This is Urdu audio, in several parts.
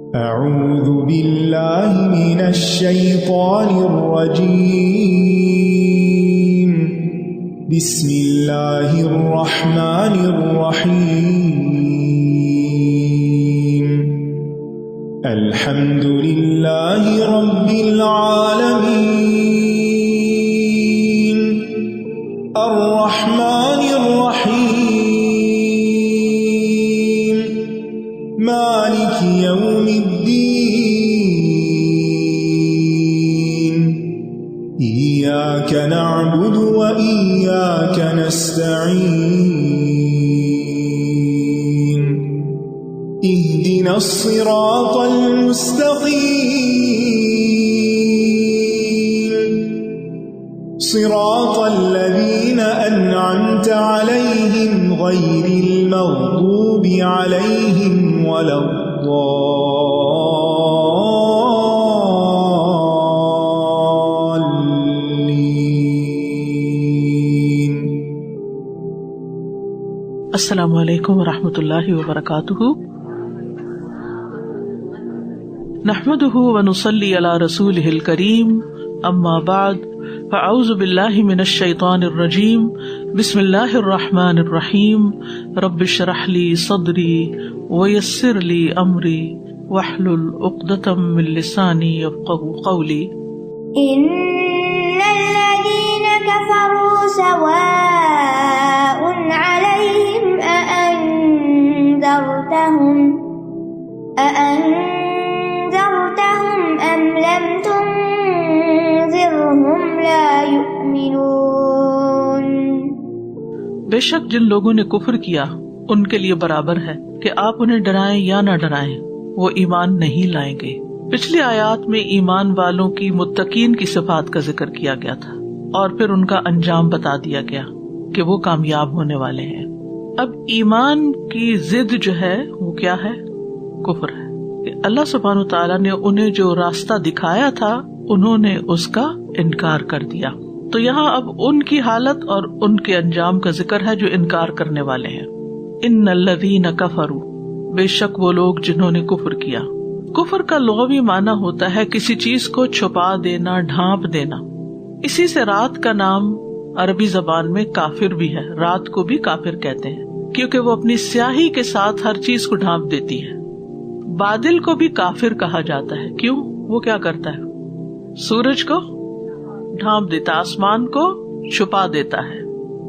اعوذ باللہ من الشیطان الرجیم بسم اللہ الرحمن الرحیم الحمد للہ رب العالمین الرحمن الرحیم مالک یوم الدین ایاک نعبد و ایاک نستعین اهدنا الصراط المستقیم صراط الذین انعمت علیہم غیر المغضوب علیہم ولا الضالین۔ السلام علیکم ورحمۃ اللہ وبرکاتہ۔ نحمده ونصلی علی رسولہ الکریم، اما بعد فاعوذ باللہ من الشیطان الرجیم، بسم اللہ الرحمن الرحیم، رب اشرح لی صدری ویسر لی امری واحلل عقدۃ من لسانی یفقهوا قولی۔ ان الذین کفروا سواء علیہم أأنذرتهم أم لم تنذرهم لا يؤمنون۔ بے شک جن لوگوں نے کفر کیا ان کے لیے برابر ہے کہ آپ انہیں ڈرائیں یا نہ ڈرائیں، وہ ایمان نہیں لائیں گے۔ پچھلی آیات میں ایمان والوں کی متقین کی صفات کا ذکر کیا گیا تھا اور پھر ان کا انجام بتا دیا گیا کہ وہ کامیاب ہونے والے ہیں۔ اب ایمان کی ضد جو ہے وہ کیا ہے؟ کفر ہے۔ کہ اللہ سبحانہ تعالیٰ نے انہیں جو راستہ دکھایا تھا انہوں نے اس کا انکار کر دیا۔ تو یہاں اب ان کی حالت اور ان کے انجام کا ذکر ہے جو انکار کرنے والے ہیں۔ ان الذین کفروا، بے شک وہ لوگ جنہوں نے کفر کیا۔ کفر کا لغوی معنی ہوتا ہے کسی چیز کو چھپا دینا، ڈھانپ دینا۔ اسی سے رات کا نام عربی زبان میں کافر بھی ہے، رات کو بھی کافر کہتے ہیں کیونکہ وہ اپنی سیاہی کے ساتھ ہر چیز کو ڈھانپ دیتی ہے۔ بادل کو بھی کافر کہا جاتا ہے، کیوں؟ وہ کیا کرتا ہے؟ سورج کو ڈھانپ دیتا، آسمان کو چھپا دیتا ہے۔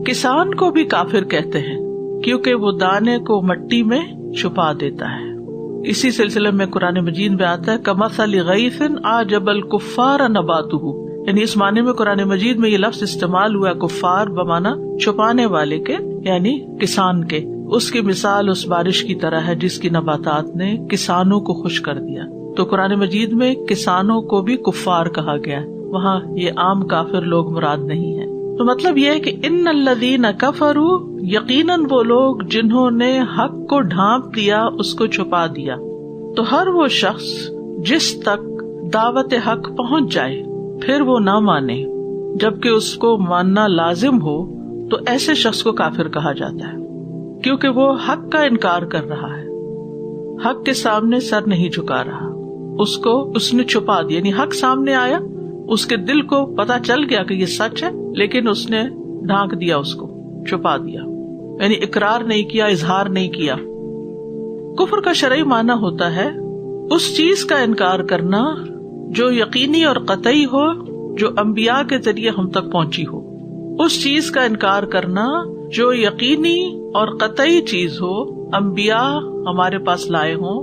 کسان کو بھی کافر کہتے ہیں کیونکہ وہ دانے کو مٹی میں چھپا دیتا ہے۔ اسی سلسلے میں قرآن مجید میں آتا ہے کمثل غیث اعجب الکفار نباتہ، یعنی اس معنی میں قرآن مجید میں یہ لفظ استعمال ہوا ہے کفار بمعنی چھپانے والے کے، یعنی کسان کے۔ اس کی مثال اس بارش کی طرح ہے جس کی نباتات نے کسانوں کو خوش کر دیا۔ تو قرآن مجید میں کسانوں کو بھی کفار کہا گیا ہے، وہاں یہ عام کافر لوگ مراد نہیں ہے۔ تو مطلب یہ ہے کہ ان الذین کفروا، یقیناً وہ لوگ جنہوں نے حق کو ڈھانپ دیا، اس کو چھپا دیا۔ تو ہر وہ شخص جس تک دعوت حق پہنچ جائے پھر وہ نہ مانے جبکہ اس کو ماننا لازم ہو، تو ایسے شخص کو کافر کہا جاتا ہے کیونکہ وہ حق کا انکار کر رہا ہے، حق کے سامنے سر نہیں جھکا رہا، اس نے چھپا دیا۔ یعنی حق سامنے آیا، اس کے دل کو پتا چل گیا کہ یہ سچ ہے، لیکن اس نے ڈھانک دیا، اس کو چھپا دیا، یعنی اقرار نہیں کیا، اظہار نہیں کیا۔ کفر کا شرعی معنی ہوتا ہے اس چیز کا انکار کرنا جو یقینی اور قطعی ہو، جو انبیاء کے ذریعے ہم تک پہنچی ہو۔ اس چیز کا انکار کرنا جو یقینی اور قطعی چیز ہو، انبیاء ہمارے پاس لائے ہوں۔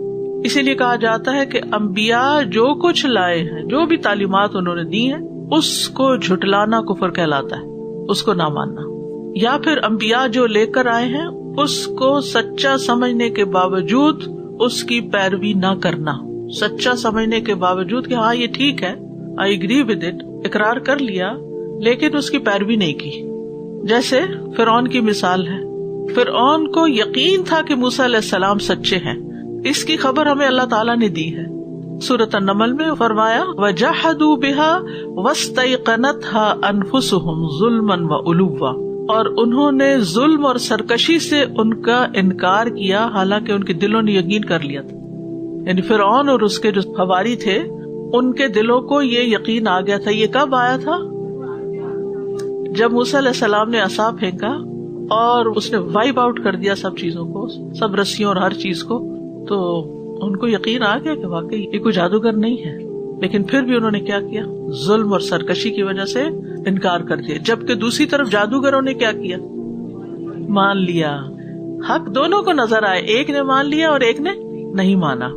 اسی لیے کہا جاتا ہے کہ انبیاء جو کچھ لائے ہیں، جو بھی تعلیمات انہوں نے دی ہیں، اس کو جھٹلانا کفر کہلاتا ہے، اس کو نہ ماننا۔ یا پھر انبیاء جو لے کر آئے ہیں اس کو سچا سمجھنے کے باوجود اس کی پیروی نہ کرنا، سچا سمجھنے کے باوجود کہ ہاں یہ ٹھیک ہے، آئی ایگری ود اٹ، اقرار کر لیا لیکن اس کی پیروی نہیں کی۔ جیسے فرعون کی مثال ہے، فرعون کو یقین تھا کہ موسیٰ علیہ السلام سچے ہیں، اس کی خبر ہمیں اللہ تعالیٰ نے دی ہے۔ سورۃ النمل میں فرمایا وَجَحَدُوا بِهَا وَاسْتَيْقَنَتْهَا أَنفُسُهُمْ ظُلْمًا وَعُلُوًّا، اور انہوں نے ظلم اور سرکشی سے ان کا انکار کیا حالانکہ ان کے دلوں نے یقین کر لیا تھا۔ یعنی فرعون اور اس کے جو حواری تھے ان کے دلوں کو یہ یقین آ گیا تھا. یہ کب آیا تھا؟ جب موسیٰ علیہ السلام نے عصا پھینکا اور اس نے وائپ آؤٹ کر دیا سب چیزوں کو, سب رسیوں اور ہر چیز کو, تو ان کو یقین آ گیا کہ واقعی یہ کوئی جادوگر نہیں ہے. لیکن پھر بھی انہوں نے کیا کیا؟ ظلم اور سرکشی کی وجہ سے انکار کر دیا. جبکہ دوسری طرف جادوگروں نے کیا کیا؟ مان لیا. حق دونوں کو نظر آئے, ایک نے مان لیا اور ایک نے نہیں مانا.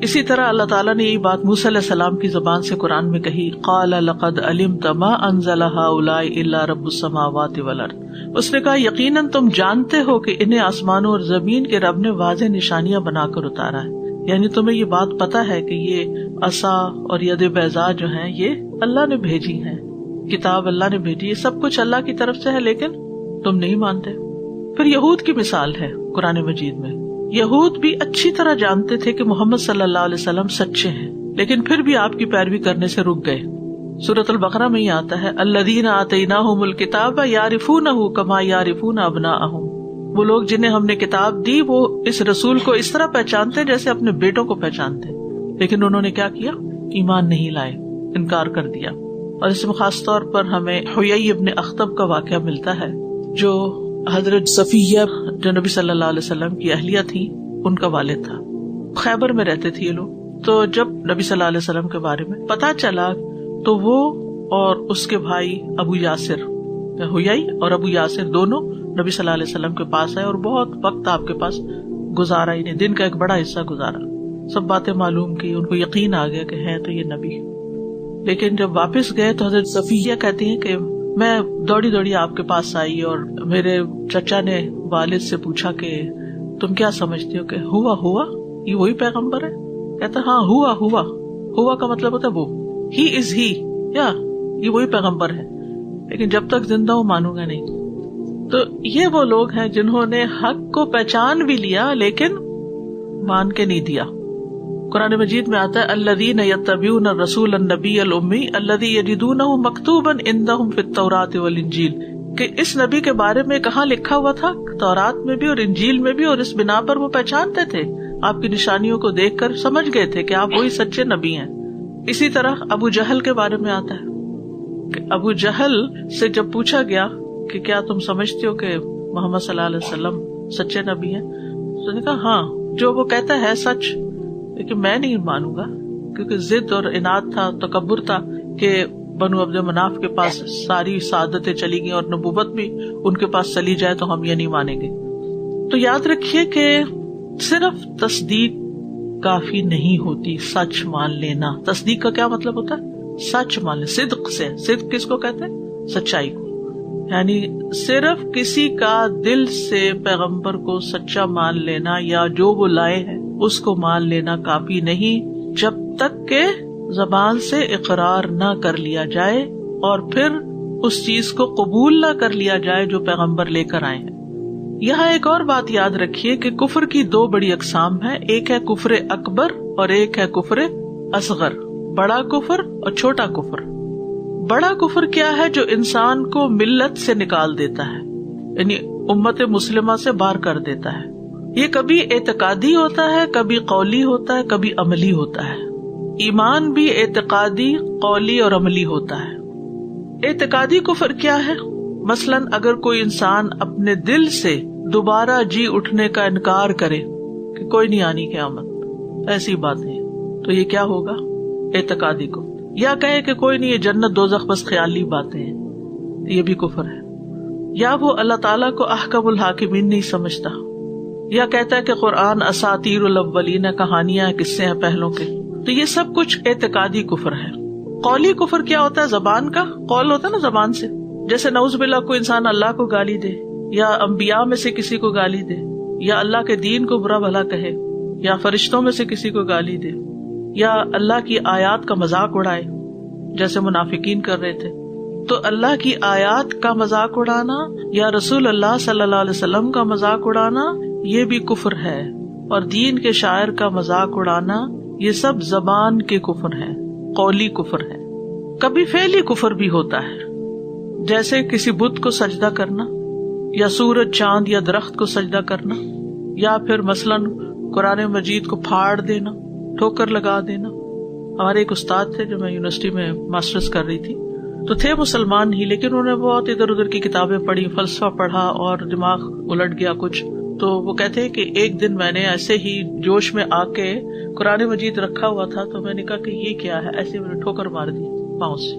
اسی طرح اللہ تعالیٰ نے یہ بات موسیٰ علیہ السلام کی زبان سے قرآن میں کہی, قال لقد علمت ما انزل هؤلاء الا رب السماوات والارض. اس نے کہا یقیناً تم جانتے ہو کہ انہیں آسمانوں اور زمین کے رب نے واضح نشانیاں بنا کر اتارا ہے. یعنی تمہیں یہ بات پتا ہے کہ یہ عصا اور ید بیضاء جو ہیں یہ اللہ نے بھیجی ہیں, کتاب اللہ نے بھیجی, یہ سب کچھ اللہ کی طرف سے ہے, لیکن تم نہیں مانتے. پھر یہود کی مثال ہے قرآن مجید میں. یہود بھی اچھی طرح جانتے تھے کہ محمد صلی اللہ علیہ وسلم سچے ہیں, لیکن پھر بھی آپ کی پیروی کرنے سے رک گئے. سورۃ البقرہ میں یہ آتا ہے, الذین آتیناہم الکتاب یعرفونہ کما یعرفون ابناءہم. وہ لوگ جنہیں ہم نے کتاب دی وہ اس رسول کو اس طرح پہچانتے جیسے اپنے بیٹوں کو پہچانتے, لیکن انہوں نے کیا کیا؟ ایمان نہیں لائے, انکار کر دیا. اور اس میں خاص طور پر ہمیں حیی ابن اخطب کا واقعہ ملتا ہے, جو حضرت صفیہ جو نبی صلی اللہ علیہ وسلم کی اہلیہ تھی ان کا والد تھا. خیبر میں رہتے تھے یہ لوگ. تو جب نبی صلی اللہ علیہ وسلم کے بارے میں پتا چلا تو وہ اور اس کے بھائی ابو یاسر, حیی اور ابو یاسر دونوں نبی صلی اللہ علیہ وسلم کے پاس آئے اور بہت وقت آپ کے پاس گزارا, ہی نہیں دن کا ایک بڑا حصہ گزارا, سب باتیں معلوم کی, ان کو یقین آ گیا کہ ہے تو یہ نبی. لیکن جب واپس گئے تو حضرت صفیہ کہتی ہیں کہ میں دوڑی دوڑی آپ کے پاس آئی اور میرے چچا نے والد سے پوچھا کہ تم کیا سمجھتے ہو کہ ہوا یہ وہی پیغمبر ہے؟ کہتا ہاں ہوا کا مطلب ہوتا ہے وہ, ہی از ہی, یا یہ وہی پیغمبر ہے, لیکن جب تک زندہ ہوں مانوں گا نہیں. تو یہ وہ لوگ ہیں جنہوں نے حق کو پہچان بھی لیا لیکن مان کے نہیں دیا. قرآن مجید میں آتا ہے الذین یتبعون الرسول النبی الامی الذی یجدونہ مکتوبا عندہم فی التوراۃ والانجیل, کہ اس نبی کے بارے میں کہاں لکھا ہوا تھا؟ تورات میں بھی اور انجیل میں بھی, اور اس بنا پر وہ پہچانتے تھے, آپ کی نشانیوں کو دیکھ کر سمجھ گئے تھے کہ آپ وہی سچے نبی ہیں. اسی طرح ابو جہل کے بارے میں آتا ہے کہ ابو جہل سے جب پوچھا گیا کہ کیا تم سمجھتے ہو کہ محمد صلی اللہ علیہ وسلم سچے نبی ہیں, تو نے کہا ہاں جو وہ کہتا ہے سچ, لیکن میں نہیں مانوں گا, کیونکہ ضد اور اناد تھا, تکبر تھا کہ بنو عبد مناف کے پاس ساری سعادتیں چلی گئی اور نبوت بھی ان کے پاس چلی جائے تو ہم یہ نہیں مانیں گے. تو یاد رکھیے کہ صرف تصدیق کافی نہیں ہوتی, سچ مان لینا. تصدیق کا کیا مطلب ہوتا ہے؟ سچ مان لینا. صدق سے, صدق کس کو کہتے ہیں؟ سچائی کو. یعنی صرف کسی کا دل سے پیغمبر کو سچا مان لینا یا جو وہ لائے ہیں اس کو مان لینا کافی نہیں, جب تک کہ زبان سے اقرار نہ کر لیا جائے اور پھر اس چیز کو قبول نہ کر لیا جائے جو پیغمبر لے کر آئے ہیں. یہاں ایک اور بات یاد رکھیے کہ کفر کی دو بڑی اقسام ہیں, ایک ہے کفر اکبر اور ایک ہے کفر اصغر, بڑا کفر اور چھوٹا کفر. بڑا کفر کیا ہے؟ جو انسان کو ملت سے نکال دیتا ہے, یعنی امت مسلمہ سے باہر کر دیتا ہے. یہ کبھی اعتقادی ہوتا ہے, کبھی قولی ہوتا ہے, کبھی عملی ہوتا ہے. ایمان بھی اعتقادی, قولی اور عملی ہوتا ہے. اعتقادی کفر کیا ہے؟ مثلاً اگر کوئی انسان اپنے دل سے دوبارہ جی اٹھنے کا انکار کرے کہ کوئی نہیں آنی قیامت, ایسی باتیں, تو یہ کیا ہوگا؟ اعتقادی کو. یا کہے کہ کوئی نہیں, یہ جنت دوزخ بس خیالی باتیں ہیں, یہ بھی کفر ہے. یا وہ اللہ تعالیٰ کو احکم الحاکمین نہیں سمجھتا, یا کہتا ہے کہ قرآن اساطیر الاولین, کہانیاں قصے ہیں پہلوں کے. تو یہ سب کچھ اعتقادی کفر ہے. قولی کفر کیا ہوتا ہے؟ زبان کا, قول ہوتا ہے نا زبان سے, جیسے نعوذ باللہ کوئی انسان اللہ کو گالی دے, یا انبیاء میں سے کسی کو گالی دے, یا اللہ کے دین کو برا بھلا کہے, یا فرشتوں میں سے کسی کو گالی دے, یا اللہ کی آیات کا مذاق اڑائے جیسے منافقین کر رہے تھے. تو اللہ کی آیات کا مذاق اڑانا یا رسول اللہ صلی اللہ علیہ وسلم کا مذاق اڑانا یہ بھی کفر ہے, اور دین کے شاعر کا مذاق اڑانا یہ سب زبان کے کفر ہیں, قولی کفر ہے. کبھی فعلی کفر بھی ہوتا ہے, جیسے کسی بت کو سجدہ کرنا, یا سورج چاند یا درخت کو سجدہ کرنا, یا پھر مثلاً قرآن مجید کو پھاڑ دینا, ٹھوکر لگا دینا. ہمارے ایک استاد تھے جو میں یونیورسٹی میں ماسٹرز کر رہی تھی، تو تھے مسلمان ہی، لیکن انہوں نے بہت ادھر ادھر کی کتابیں پڑھی، فلسفہ پڑھا اور دماغ الٹ گیا کچھ. تو وہ کہتے ہیں کہ ایک دن میں نے ایسے ہی جوش میں آ کے قرآن مجید رکھا ہوا تھا، تو میں نے کہا کہ یہ کیا ہے، ایسے میں نے ٹھوکر مار دی پاؤں سے.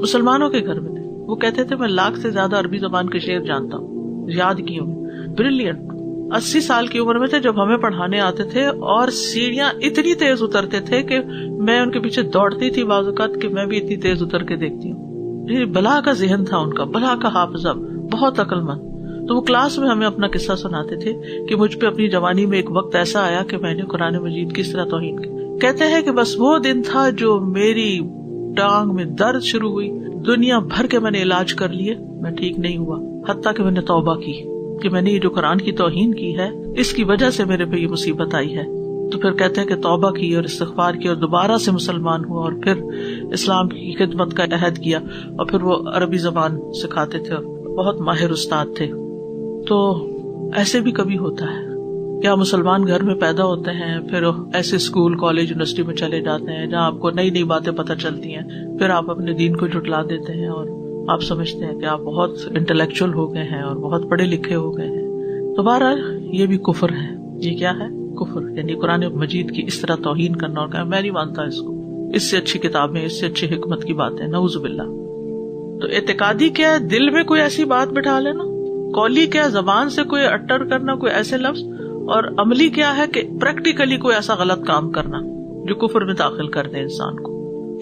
مسلمانوں کے گھر میں تھے. وہ کہتے تھے میں 1,00,000 سے زیادہ عربی زبان کے شعر جانتا ہوں، یاد کی ہوں. بریلینٹ. 80 سال کی عمر میں تھے جب ہمیں پڑھانے آتے تھے، اور سیڑھیاں اتنی تیز اترتے تھے کہ میں ان کے پیچھے دوڑتی تھی بعض اوقات کہ میں بھی اتنی تیز اتر کے دیکھتی ہوں. بلا کا ذہن تھا ان کا، بلا کا حافظہ، بہت عقل مند. تو وہ کلاس میں ہمیں اپنا قصہ سناتے تھے کہ مجھ پہ اپنی جوانی میں ایک وقت ایسا آیا کہ میں نے قرآن مجید کی اس طرح توہین کی. کہتے ہیں کہ بس وہ دن تھا جو میری ٹانگ میں درد شروع ہوئی. دنیا بھر کے میں نے علاج کر لیے، میں ٹھیک نہیں ہوا، حتیٰ کہ میں نے توبہ کی کہ میں نے یہ جو قرآن کی توہین کی ہے اس کی وجہ سے میرے پہ یہ مصیبت آئی ہے. تو پھر کہتے ہیں کہ توبہ کی اور استغفار کی اور دوبارہ سے مسلمان ہوا، اور پھر اسلام کی خدمت کا عہد کیا، اور پھر وہ عربی زبان سکھاتے تھے اور بہت ماہر استاد تھے. تو ایسے بھی کبھی ہوتا ہے کیا مسلمان گھر میں پیدا ہوتے ہیں، پھر ایسے اسکول کالج یونیورسٹی میں چلے جاتے ہیں جہاں آپ کو نئی نئی باتیں پتہ چلتی ہیں، پھر آپ اپنے دین کو جھٹلا دیتے ہیں اور آپ سمجھتے ہیں کہ آپ بہت انٹلیکچوئل ہو گئے ہیں اور بہت پڑھے لکھے ہو گئے ہیں. تو بہرحال یہ بھی کفر ہے. یہ کیا ہے؟ کفر، یعنی قرآن مجید کی اس طرح توہین کرنا اور کہنا میں نہیں مانتا اس کو، اس سے اچھی کتابیں، اس سے اچھی حکمت کی باتیں، نعوذ باللہ. تو اعتقادی کیا ہے؟ دل میں کوئی ایسی بات بٹھا لینا. قولی کیا ہے؟ زبان سے کوئی اٹر کرنا کوئی ایسے لفظ. اور عملی کیا ہے کہ پریکٹیکلی کوئی ایسا غلط کام کرنا جو کفر میں داخل کر دے انسان کو.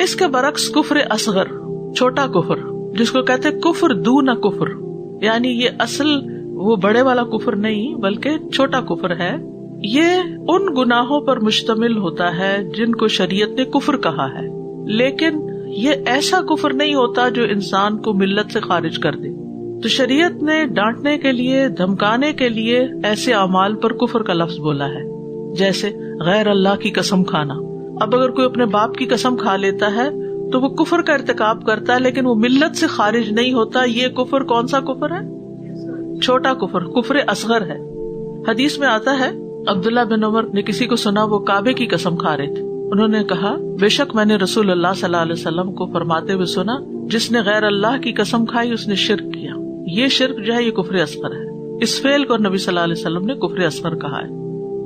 اس کے برعکس کفر اصغر، چھوٹا کفر، جس کو کہتے ہیں کفر دون کفر، یعنی یہ اصل وہ بڑے والا کفر نہیں بلکہ چھوٹا کفر ہے. یہ ان گناہوں پر مشتمل ہوتا ہے جن کو شریعت نے کفر کہا ہے، لیکن یہ ایسا کفر نہیں ہوتا جو انسان کو ملت سے خارج کر دے. تو شریعت نے ڈانٹنے کے لیے، دھمکانے کے لیے ایسے اعمال پر کفر کا لفظ بولا ہے، جیسے غیر اللہ کی قسم کھانا. اب اگر کوئی اپنے باپ کی قسم کھا لیتا ہے تو وہ کفر کا ارتکاب کرتا ہے، لیکن وہ ملت سے خارج نہیں ہوتا. یہ کفر کون سا کفر ہے؟ چھوٹا کفر، کفر اصغر ہے. حدیث میں آتا ہے عبداللہ بن عمر نے کسی کو سنا وہ کعبے کی قسم کھا رہے تھے. انہوں نے کہا بے شک میں نے رسول اللہ صلی اللہ علیہ وسلم کو فرماتے ہوئے سنا جس نے غیر اللہ کی قسم کھائی اس نے شرک کیا. یہ شرک جو ہے یہ کفر اصغر ہے. اس فعل کو نبی صلی اللہ علیہ وسلم نے کفر اصغر کہا ہے.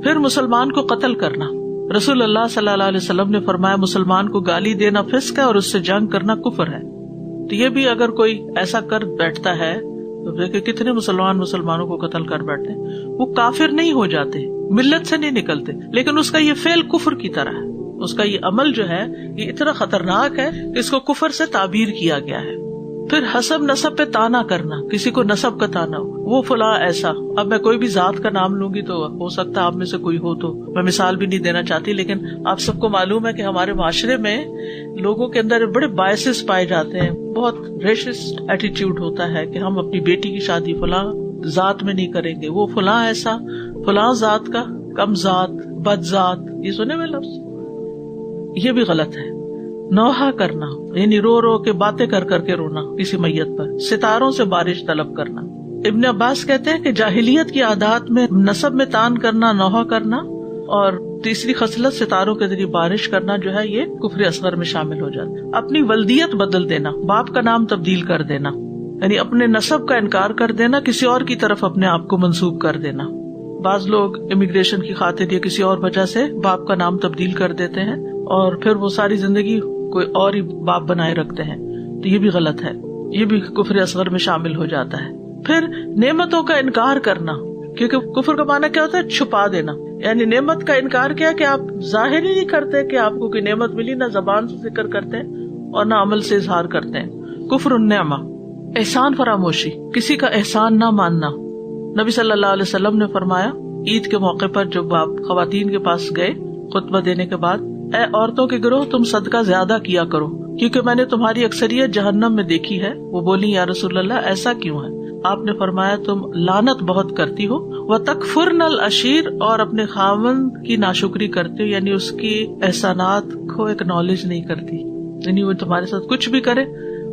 پھر مسلمان کو قتل کرنا، رسول اللہ صلی اللہ علیہ وسلم نے فرمایا مسلمان کو گالی دینا فسق ہے اور اس سے جنگ کرنا کفر ہے. تو یہ بھی اگر کوئی ایسا کر بیٹھتا ہے تو دیکھیں کتنے مسلمانوں کو قتل کر بیٹھتے ہیں، وہ کافر نہیں ہو جاتے، ملت سے نہیں نکلتے، لیکن اس کا یہ فعل کفر کی طرح ہے. اس کا یہ عمل جو ہے یہ اتنا خطرناک ہے کہ اس کو کفر سے تعبیر کیا گیا ہے. پھر حسب نسب پہ تانا کرنا، کسی کو نسب کا تانا، وہ فلاں ایسا. اب میں کوئی بھی ذات کا نام لوں گی تو ہو سکتا ہے آپ میں سے کوئی ہو، تو میں مثال بھی نہیں دینا چاہتی، لیکن آپ سب کو معلوم ہے کہ ہمارے معاشرے میں لوگوں کے اندر بڑے بائسز پائے جاتے ہیں. بہت ریشسٹ ایٹیٹیوڈ ہوتا ہے کہ ہم اپنی بیٹی کی شادی فلاں ذات میں نہیں کریں گے، وہ فلاں ایسا، فلاں ذات کا، کم ذات، بد ذات. یہ سنے ہوئے لفظ، یہ بھی غلط ہے. نوحہ کرنا یعنی رو رو کے باتیں کر کر کے رونا کسی میت پر. ستاروں سے بارش طلب کرنا. ابن عباس کہتے ہیں کہ جاہلیت کی عادات میں نسب میں تان کرنا، نوحہ کرنا، اور تیسری خصلت ستاروں کے ذریعے بارش کرنا جو ہے یہ کفر اصغر میں شامل ہو جاتا ہے. اپنی ولدیت بدل دینا، باپ کا نام تبدیل کر دینا، یعنی اپنے نسب کا انکار کر دینا، کسی اور کی طرف اپنے آپ کو منسوب کر دینا. بعض لوگ امیگریشن کی خاطر یا کسی اور وجہ سے باپ کا نام تبدیل کر دیتے ہیں اور پھر وہ ساری زندگی کوئی اور ہی باپ بنائے رکھتے ہیں، تو یہ بھی غلط ہے، یہ بھی کفر اصغر میں شامل ہو جاتا ہے. پھر نعمتوں کا انکار کرنا، کیونکہ کفر کا معنی کیا ہوتا ہے؟ چھپا دینا. یعنی نعمت کا انکار کیا کہ آپ ظاہر ہی نہیں کرتے کہ آپ کو کوئی نعمت ملی، نہ زبان سے ذکر کرتے ہیں اور نہ عمل سے اظہار کرتے ہیں. کفر النعمہ، احسان فراموشی، کسی کا احسان نہ ماننا. نبی صلی اللہ علیہ وسلم نے فرمایا عید کے موقع پر جب آپ خواتین کے پاس گئے خطبہ دینے کے بعد، اے عورتوں کے گروہ تم صدقہ زیادہ کیا کرو کیونکہ میں نے تمہاری اکثریت جہنم میں دیکھی ہے. وہ بولی یا رسول اللہ ایسا کیوں ہے؟ آپ نے فرمایا تم لعنت بہت کرتی ہو، وتکفرن العشیر، اور اپنے خاوند کی ناشکری کرتے ہو، یعنی اس کی احسانات کو ایکنالج نہیں کرتی، یعنی وہ تمہارے ساتھ کچھ بھی کرے.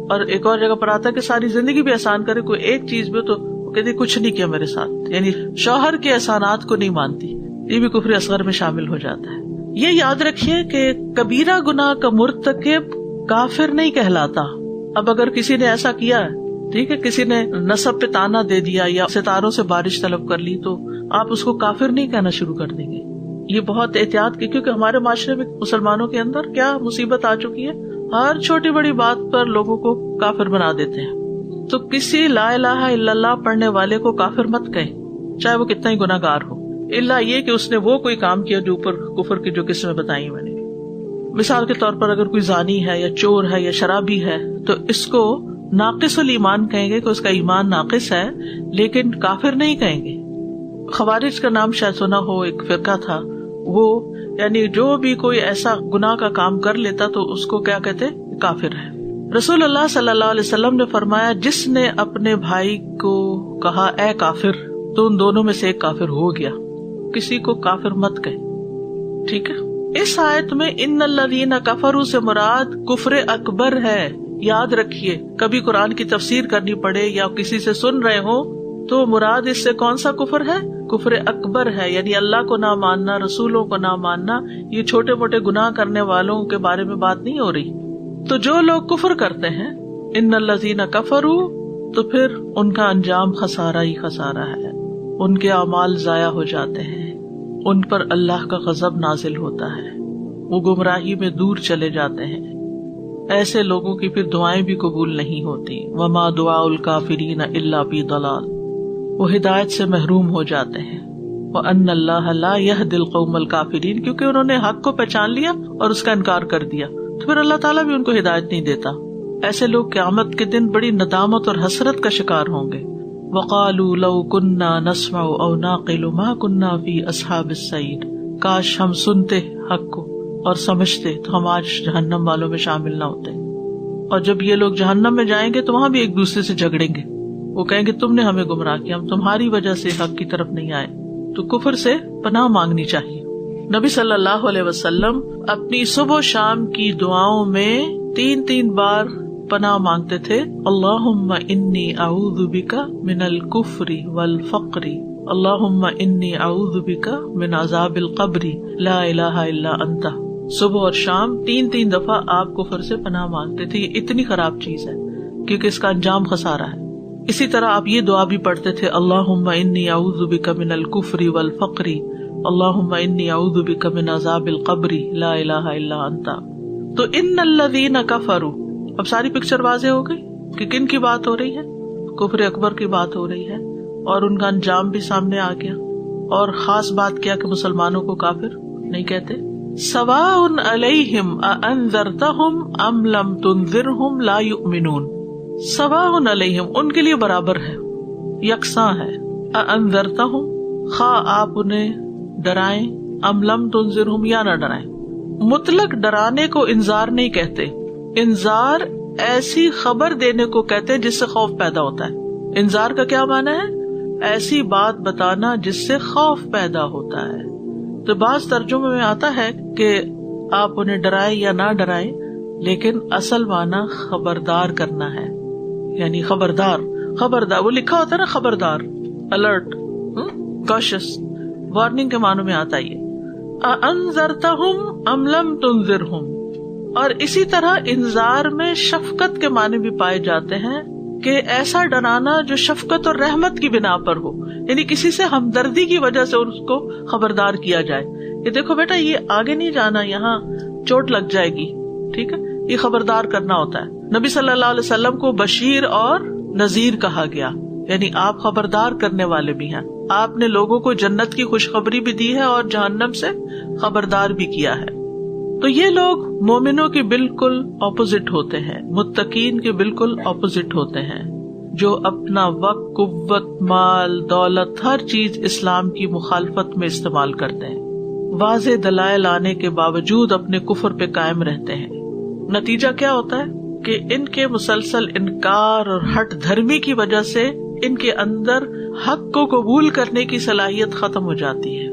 اور ایک اور جگہ پر آتا ہے کہ ساری زندگی بھی احسان کرے، کوئی ایک چیز بھی تو وہ کہتی کچھ نہیں کیا میرے ساتھ، یعنی شوہر کے احسانات کو نہیں مانتی. یہ بھی کفر اصغر میں شامل ہو جاتا ہے. یہ یاد رکھیے کہ کبیرہ گناہ کا مرتکب کافر نہیں کہلاتا. اب اگر کسی نے ایسا کیا ہے، ٹھیک ہے، کسی نے نسب پہ تانا دے دیا یا ستاروں سے بارش طلب کر لی، تو آپ اس کو کافر نہیں کہنا شروع کر دیں گے. یہ بہت احتیاط کی، کیونکہ ہمارے معاشرے میں مسلمانوں کے اندر کیا مصیبت آ چکی ہے، ہر چھوٹی بڑی بات پر لوگوں کو کافر بنا دیتے ہیں. تو کسی لا الہ الا اللہ پڑھنے والے کو کافر مت کہیں، چاہے وہ کتنا ہی گناہ گار ہو، الا یہ کہ اس نے وہ کوئی کام کیا جو اوپر کفر کی جو قسمیں بتائی میں نے. مثال کے طور پر اگر کوئی زانی ہے یا چور ہے یا شرابی ہے تو اس کو ناقص الایمان کہیں گے کہ اس کا ایمان ناقص ہے، لیکن کافر نہیں کہیں گے. خوارج کا نام شاید سنا ہو، ایک فرقہ تھا وہ، یعنی جو بھی کوئی ایسا گناہ کا کام کر لیتا تو اس کو کیا کہتے، کافر ہے. رسول اللہ صلی اللہ علیہ وسلم نے فرمایا جس نے اپنے بھائی کو کہا اے کافر تو ان دونوں میں سے ایک کافر ہو گیا. کسی کو کافر مت کہے. ٹھیک ہے. اس آیت میں ان الذین کفروا سے مراد کفر اکبر ہے. یاد رکھیے کبھی قرآن کی تفسیر کرنی پڑے یا کسی سے سن رہے ہو تو مراد اس سے کون سا کفر ہے؟ کفر اکبر ہے. یعنی اللہ کو نہ ماننا، رسولوں کو نہ ماننا. یہ چھوٹے موٹے گناہ کرنے والوں کے بارے میں بات نہیں ہو رہی. تو جو لوگ کفر کرتے ہیں ان الذین کفروا، تو پھر ان کا انجام خسارہ ہی خسارہ ہے. ان کے اعمال ضائع ہو جاتے ہیں، ان پر اللہ کا غضب نازل ہوتا ہے، وہ گمراہی میں دور چلے جاتے ہیں. ایسے لوگوں کی پھر دعائیں بھی قبول نہیں ہوتی. وما دعاء الکافرین الا فی ضلال، وہ ہدایت سے محروم ہو جاتے ہیں. وان اللہ لا یہدی القوم الکافرین، کیونکہ انہوں نے حق کو پہچان لیا اور اس کا انکار کر دیا تو پھر اللہ تعالیٰ بھی ان کو ہدایت نہیں دیتا. ایسے لوگ قیامت کے دن بڑی ندامت اور حسرت کا شکار ہوں گے. وقالوا لو كنا نسمع او نعقل ما كنا في اصحاب السعیر، کاش ہم سنتے حق کو اور سمجھتے تو ہم آج جہنم والوں میں شامل نہ ہوتے. اور جب یہ لوگ جہنم میں جائیں گے تو وہاں بھی ایک دوسرے سے جھگڑیں گے. وہ کہیں گے تم نے ہمیں گمراہ کیا، ہم تمہاری وجہ سے حق کی طرف نہیں آئے. تو کفر سے پناہ مانگنی چاہیے. نبی صلی اللہ علیہ وسلم اپنی صبح و شام کی دعاؤں میں 3 بار پناہ مانگتے تھے. اللہم انی اعوذ بک من الکفر والفقر، اللہم انی اعوذ بک من عذاب القبر، لا الہ الا انت. صبح اور شام 3 دفعہ آپ کفر سے پناہ مانگتے تھے. یہ اتنی خراب چیز ہے کیونکہ اس کا انجام خسارہ ہے. اسی طرح آپ یہ دعا بھی پڑھتے تھے اللہم انی اعوذ بک من الکفر والفقر، اللہم انی اعوذ بک من عذاب القبر، لا الہ الا انت. تو ان الذین کفروا، اب ساری پکچر واضح ہو گئی کہ کن کی بات ہو رہی ہے. کفر اکبر کی بات ہو رہی ہے اور ان کا انجام بھی سامنے آ گیا. اور خاص بات کیا کہ مسلمانوں کو کافر نہیں کہتے. سواء علیہم اانذرتہم ام لم تنذرہم لا یؤمنون. سواء علیہم، ان کے لیے برابر ہے، یکساں ہے. اانذرتہم، خواہ آپ انہیں ڈرائیں، ام لم تنذرہم یا نہ ڈرائیں. مطلق ڈرانے کو انذار نہیں کہتے. انذار ایسی خبر دینے کو کہتے ہیں جس سے خوف پیدا ہوتا ہے. انذار کا کیا معنی ہے؟ ایسی بات بتانا جس سے خوف پیدا ہوتا ہے. تو بعض ترجمے میں آتا ہے کہ آپ انہیں ڈرائیں یا نہ ڈرائیں، لیکن اصل معنی خبردار کرنا ہے. یعنی خبردار وہ لکھا ہوتا ہے نا، خبردار، الرٹ، کوشس، وارننگ کے معنی میں آتا ہے یہ. انذرتہم ام لم تنذرہم. اور اسی طرح انذار میں شفقت کے معنی بھی پائے جاتے ہیں کہ ایسا ڈرانا جو شفقت اور رحمت کی بنا پر ہو، یعنی کسی سے ہمدردی کی وجہ سے اس کو خبردار کیا جائے کہ دیکھو بیٹا یہ آگے نہیں جانا، یہاں چوٹ لگ جائے گی. ٹھیک ہے، یہ خبردار کرنا ہوتا ہے. نبی صلی اللہ علیہ وسلم کو بشیر اور نذیر کہا گیا، یعنی آپ خبردار کرنے والے بھی ہیں. آپ نے لوگوں کو جنت کی خوشخبری بھی دی ہے اور جہنم سے خبردار بھی کیا ہے. تو یہ لوگ مومنوں کے بالکل اپوزٹ ہوتے ہیں، متقین کے بالکل اپوزٹ ہوتے ہیں، جو اپنا وقت، قوت، مال، دولت، ہر چیز اسلام کی مخالفت میں استعمال کرتے ہیں. واضح دلائل آنے کے باوجود اپنے کفر پہ قائم رہتے ہیں. نتیجہ کیا ہوتا ہے کہ ان کے مسلسل انکار اور ہٹ دھرمی کی وجہ سے ان کے اندر حق کو قبول کرنے کی صلاحیت ختم ہو جاتی ہے.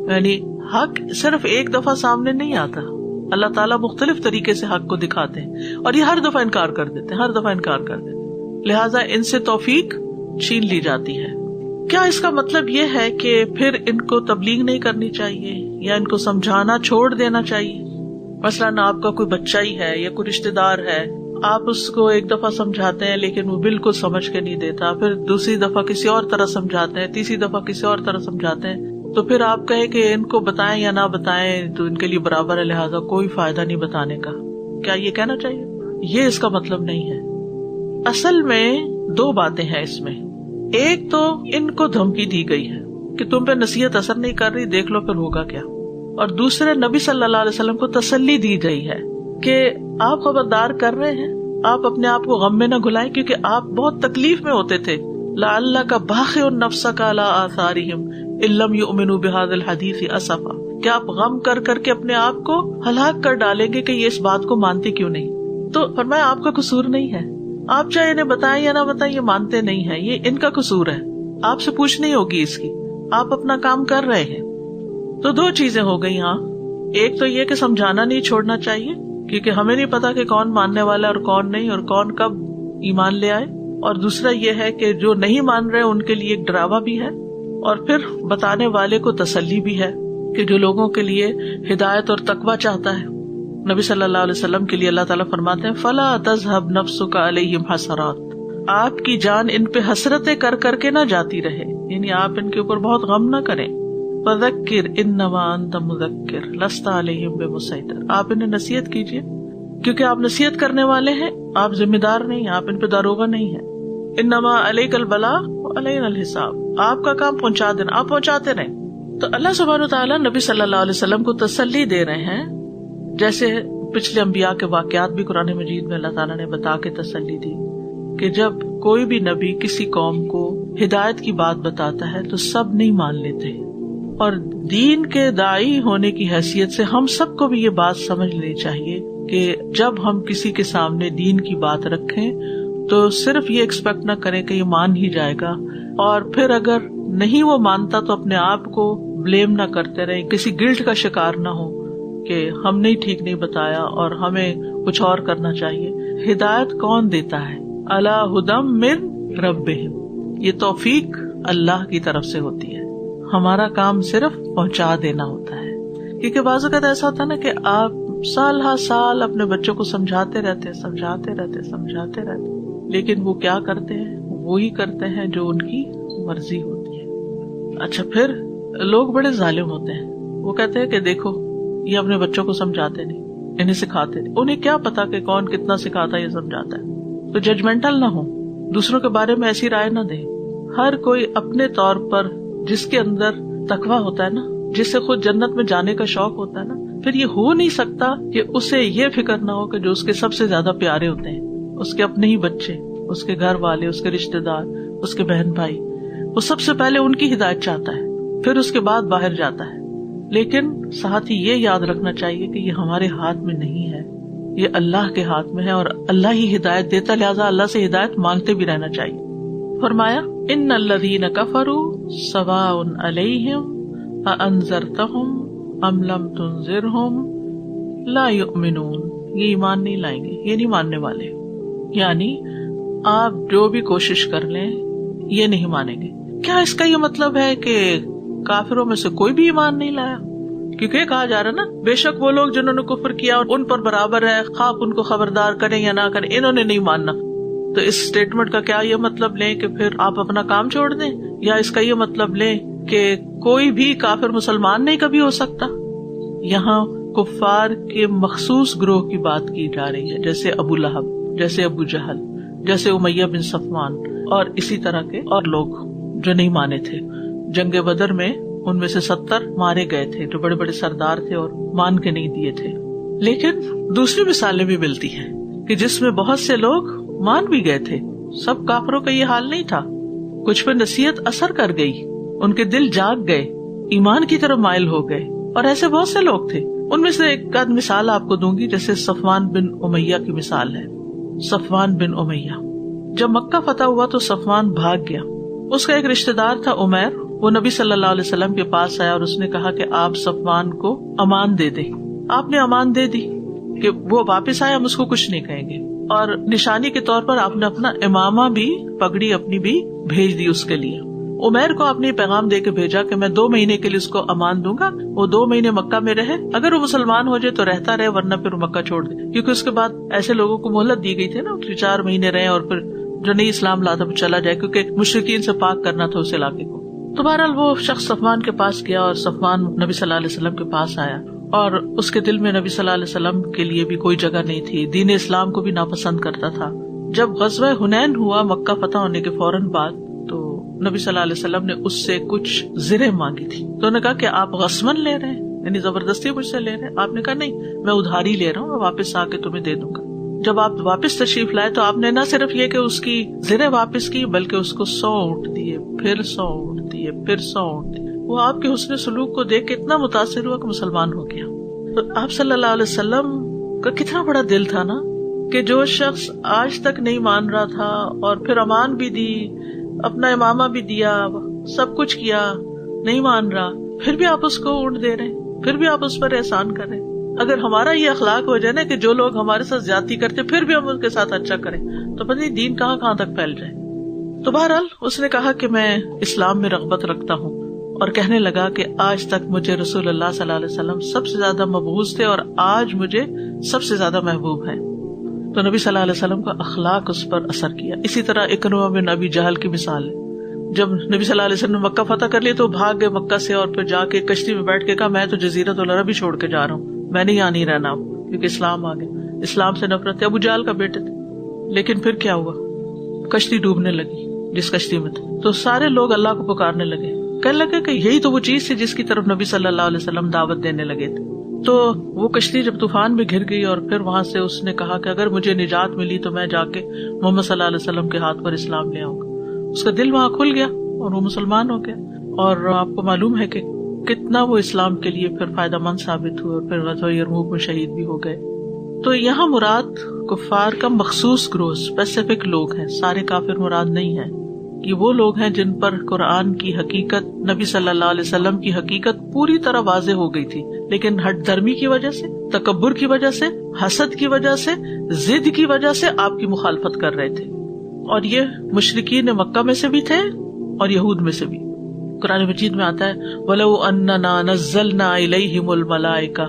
یعنی حق صرف ایک دفعہ سامنے نہیں آتا، اللہ تعالیٰ مختلف طریقے سے حق کو دکھاتے ہیں اور یہ ہر دفعہ انکار کر دیتے ہیں. لہٰذا ان سے توفیق چھین لی جاتی ہے. کیا اس کا مطلب یہ ہے کہ پھر ان کو تبلیغ نہیں کرنی چاہیے یا ان کو سمجھانا چھوڑ دینا چاہیے. مثلاً آپ کا کوئی بچہ ہی ہے یا کوئی رشتے دار ہے, آپ اس کو ایک دفعہ سمجھاتے ہیں لیکن وہ بالکل سمجھ کے نہیں دیتا, پھر دوسری دفعہ کسی اور طرح سمجھاتے ہیں, تیسری دفعہ کسی اور طرح سمجھاتے ہیں, تو پھر آپ کہیں کہ ان کو بتائیں یا نہ بتائیں تو ان کے لیے برابر ہے, لہٰذا کوئی فائدہ نہیں بتانے کا. کیا یہ کہنا چاہیے؟ یہ اس کا مطلب نہیں ہے. اصل میں دو باتیں ہیں اس میں. ایک تو ان کو دھمکی دی گئی ہے کہ تم پہ نصیحت اثر نہیں کر رہی, دیکھ لو پھر ہوگا کیا. اور دوسرے نبی صلی اللہ علیہ وسلم کو تسلی دی گئی ہے کہ آپ خبردار کر رہے ہیں, آپ اپنے آپ کو غم میں نہ گھلائیں, کیونکہ آپ بہت تکلیف میں ہوتے تھے. لعلک باخع نفسک علی آثارہم ان لم یؤمنوا بہذا الحدیث اسفا, کہ آپ غم کر کر کے اپنے آپ کو ہلاک کر ڈالیں گے کہ یہ اس بات کو مانتے کیوں نہیں. تو فرمایا آپ کا قصور نہیں ہے, آپ چاہے انہیں بتائیں یا نہ بتائیں یہ مانتے نہیں ہیں, یہ ان کا قصور ہے, آپ سے پوچھنی ہوگی اس کی, آپ اپنا کام کر رہے ہیں. تو دو چیزیں ہو گئی یہاں. ایک تو یہ کہ سمجھانا نہیں چھوڑنا چاہیے, کیونکہ ہمیں نہیں پتا کہ کون ماننے والا ہے اور کون نہیں, اور کون کب ایمان لے آئے. اور دوسرا یہ ہے کہ جو نہیں مان رہے ان کے لیے ایک ڈراوا بھی ہے, اور پھر بتانے والے کو تسلی بھی ہے کہ جو لوگوں کے لیے ہدایت اور تقویٰ چاہتا ہے. نبی صلی اللہ علیہ وسلم کے لیے اللہ تعالیٰ فرماتے ہیں فلا تذهب نفسك علیہم حسرات, آپ کی جان ان پہ حسرتیں کر کر کے نہ جاتی رہے, یعنی آپ ان کے اوپر بہت غم نہ کریں. فذکر انما انت مذکر لست علیہم بمسیطر, آپ انہیں نصیحت کیجیے کیونکہ آپ نصیحت کرنے والے ہیں, آپ ذمہ دار نہیں, آپ ان پہ داروغہ نہیں ہیں. انما علیک البلاغ وعلینا الحساب, آپ کا کام پہنچا دینا, آپ پہنچاتے رہیں. تو اللہ سبحانہ وتعالیٰ نبی صلی اللہ علیہ وسلم کو تسلی دے رہے ہیں, جیسے پچھلے انبیاء کے واقعات بھی قرآن مجید میں اللہ تعالیٰ نے بتا کے تسلی دی کہ جب کوئی بھی نبی کسی قوم کو ہدایت کی بات بتاتا ہے تو سب نہیں مان لیتے, اور دین کے داعی ہونے کی حیثیت سے ہم سب کو بھی یہ بات سمجھ لینی چاہیے کہ جب ہم کسی کے سامنے دین کی بات رکھیں تو صرف یہ ایکسپیکٹ نہ کریں کہ یہ مان ہی جائے گا, اور پھر اگر نہیں وہ مانتا تو اپنے آپ کو بلیم نہ کرتے رہیں, کسی گلٹ کا شکار نہ ہو کہ ہم نے ٹھیک نہیں بتایا اور ہمیں کچھ اور کرنا چاہیے. ہدایت کون دیتا ہے؟ الا ہدی من ربہم, یہ توفیق اللہ کی طرف سے ہوتی ہے, ہمارا کام صرف پہنچا دینا ہوتا ہے. کیونکہ بعض اوقات ایسا ہوتا ہے نا کہ آپ سال ہر سال اپنے بچوں کو سمجھاتے رہتے, لیکن وہ کیا کرتے ہیں؟ وہی کرتے ہیں جو ان کی مرضی ہوتی ہے. اچھا, پھر لوگ بڑے ظالم ہوتے ہیں, وہ کہتے ہیں کہ دیکھو یہ اپنے بچوں کو سمجھاتے نہیں, انہیں سکھاتے نہیں, انہیں کیا پتا کہ کون کتنا سکھاتا ہے یا سمجھاتا ہے. تو ججمنٹل نہ ہو, دوسروں کے بارے میں ایسی رائے نہ دیں. ہر کوئی اپنے طور پر جس کے اندر تقویٰ ہوتا ہے نا, جس سے خود جنت میں جانے کا شوق ہوتا ہے نا, پھر یہ ہو نہیں سکتا کہ اسے یہ فکر نہ ہو کہ جو اس کے سب سے زیادہ پیارے ہوتے ہیں, اس کے اپنے ہی بچے, اس کے گھر والے, اس کے رشتے دار, اس کے بہن بھائی, وہ سب سے پہلے ان کی ہدایت چاہتا ہے, پھر اس کے بعد باہر جاتا ہے. لیکن ساتھ ہی یہ یاد رکھنا چاہیے کہ یہ ہمارے ہاتھ میں نہیں ہے, یہ اللہ کے ہاتھ میں ہے, اور اللہ ہی ہدایت دیتا, لہٰذا اللہ سے ہدایت مانگتے بھی رہنا چاہیے. فرمایا ان الذین کفروا سواء علیہم اانذرتہم ام لم تنذرہم لا یؤمنون, یہ ایمان نہیں لائیں گے, یہ نہیں ماننے والے. یعنی آپ جو بھی کوشش کر لیں یہ نہیں مانیں گے. کیا اس کا یہ مطلب ہے کہ کافروں میں سے کوئی بھی ایمان نہیں لایا؟ کیونکہ کہا جا رہا نا بے شک وہ لوگ جنہوں نے کفر کیا ان پر برابر ہے, خواہ ان کو خبردار کریں یا نہ کریں, انہوں نے نہیں ماننا. تو اس اسٹیٹمنٹ کا کیا یہ مطلب لیں کہ پھر آپ اپنا کام چھوڑ دیں, یا اس کا یہ مطلب لیں کہ کوئی بھی کافر مسلمان نہیں کبھی ہو سکتا؟ یہاں کفار کے مخصوص گروہ کی بات کی جا رہی ہے, جیسے ابو لہب, جیسے ابو جہل, جیسے امیہ بن صفوان, اور اسی طرح کے اور لوگ جو نہیں مانے تھے. جنگ بدر میں ان میں سے 70 مارے گئے تھے جو بڑے بڑے سردار تھے اور مان کے نہیں دیے تھے. لیکن دوسری مثالیں بھی ملتی ہیں کہ جس میں بہت سے لوگ مان بھی گئے تھے. سب کافروں کا یہ حال نہیں تھا, کچھ پہ نصیحت اثر کر گئی, ان کے دل جاگ گئے, ایمان کی طرف مائل ہو گئے, اور ایسے بہت سے لوگ تھے. ان میں سے ایک آدھ مثال آپ کو دوں گی, جیسے صفوان بن امیہ کی مثال ہے. صفوان بن امیہ, جب مکہ فتح ہوا تو صفوان بھاگ گیا. اس کا ایک رشتہ دار تھا عمیر, وہ نبی صلی اللہ علیہ وسلم کے پاس آیا اور اس نے کہا کہ آپ صفوان کو امان دے دیں. آپ نے امان دے دی کہ وہ واپس آئے, ہم اس کو کچھ نہیں کہیں گے. اور نشانی کے طور پر آپ نے اپنا امامہ بھی, پگڑی اپنی بھی بھیج دی اس کے لیے. عمیر کو آپ نے پیغام دے کے بھیجا کہ میں 2 مہینے کے لیے اس کو امان دوں گا, وہ 2 مہینے مکہ میں رہے, اگر وہ مسلمان ہو جائے تو رہتا رہے, ورنہ پھر مکہ چھوڑ دے, کیونکہ اس کے بعد ایسے لوگوں کو مہلت دی گئی تھی نا, 4 مہینے رہے اور پھر جو نہیں اسلام لاتا وہ چلا جائے, کیونکہ مشرکین سے پاک کرنا تھا اس علاقے کو. تو بہرحال وہ شخص صفوان کے پاس گیا اور صفوان نبی صلی اللہ علیہ وسلم کے پاس آیا, اور اس کے دل میں نبی صلی اللہ علیہ وسلم کے لیے بھی کوئی جگہ نہیں تھی, دین اسلام کو بھی ناپسند کرتا تھا. جب غزوہ حنین ہوا مکہ فتح ہونے کے فوراً بعد, تو نبی صلی اللہ علیہ وسلم نے اس سے کچھ زریں مانگی تھی. تو انہوں نے کہا کہ آپ غصباً لے رہے ہیں, یعنی زبردستی مجھ سے لے رہے ہیں. آپ نے کہا نہیں, میں ادھاری لے رہا ہوں, میں واپس آ کے تمہیں دے دوں گا. جب آپ واپس تشریف لائے تو آپ نے نہ صرف یہ کہ اس کی زریں واپس کی, بلکہ اس کو 100 اونٹ دیے, پھر 100 اونٹ دیے, پھر 100 اونٹ دیے. وہ آپ کے حسن سلوک کو دیکھ کے اتنا متاثر ہوا کہ مسلمان ہو گیا. تو آپ صلی اللہ علیہ وسلم کا کتنا بڑا دل تھا نا, کہ جو شخص آج تک نہیں مان رہا تھا اور پھر امان بھی دی, اپنا امامہ بھی دیا, سب کچھ کیا, نہیں مان رہا, پھر بھی آپ اس کو اونٹ دے رہے ہیں, پھر بھی آپ اس پر احسان کر رہے ہیں. اگر ہمارا یہ اخلاق ہو جائے نا کہ جو لوگ ہمارے ساتھ زیادتی کرتے پھر بھی ہم ان کے ساتھ اچھا کریں, تو پتہ نہیں دین کہاں کہاں تک پھیل جائے. تو بہرحال اس نے کہا کہ میں اسلام میں رغبت رکھتا ہوں, اور کہنے لگا کہ آج تک مجھے رسول اللہ صلی اللہ علیہ وسلم سب سے زیادہ مبعوث تھے اور آج مجھے سب سے زیادہ محبوب ہے. تو نبی صلی اللہ علیہ وسلم کا اخلاق اس پر اثر کیا. اسی طرح اکرمہ بن ابی جہل کی مثال ہے. جب نبی صلی اللہ علیہ وسلم نے مکہ فتح کر لیا تو بھاگ گئے مکہ سے, اور پھر جا کے کشتی میں بیٹھ کے کہا میں تو جزیرۃ العرب ہی چھوڑ کے جا رہا ہوں, میں نہیں یہاں نہیں رہنا, کیونکہ اسلام آ گیا. اسلام سے نفرت ہے, ابو جہل کا بیٹے تھے. لیکن پھر کیا ہوا, کشتی ڈوبنے لگی جس کشتی میں تھے, تو سارے لوگ اللہ کو پکارنے لگے, کہنے لگے کہ یہی تو وہ چیز تھی جس کی طرف نبی صلی اللہ علیہ وسلم دعوت دینے لگے تھے. تو وہ کشتی جب طوفان میں گر گئی, اور پھر وہاں سے اس نے کہا کہ اگر مجھے نجات ملی تو میں جا کے محمد صلی اللہ علیہ وسلم کے ہاتھ پر اسلام لے آؤں گا. اس کا دل وہاں کھل گیا اور وہ مسلمان ہو گیا. اور آپ کو معلوم ہے کہ کتنا وہ اسلام کے لیے پھر فائدہ مند ثابت ہوئے, اور پھر غزوہ یرموک میں شہید بھی ہو گئے. تو یہاں مراد کفار کا مخصوص گروہ, اسپیسیفک لوگ ہیں, سارے کافر مراد نہیں ہیں. یہ وہ لوگ ہیں جن پر قرآن کی حقیقت, نبی صلی اللہ علیہ وسلم کی حقیقت پوری طرح واضح ہو گئی تھی, لیکن ہٹ دھرمی کی وجہ سے, تکبر کی وجہ سے, حسد کی وجہ سے, ضد کی وجہ سے آپ کی مخالفت کر رہے تھے. اور یہ مشرکین مکہ میں سے بھی تھے اور یہود میں سے بھی. قرآن مجید میں آتا ہے وَلَوْ أَنَّنَا نَزَّلْنَا إِلَيْهِمُ الْمَلَائِكَةَ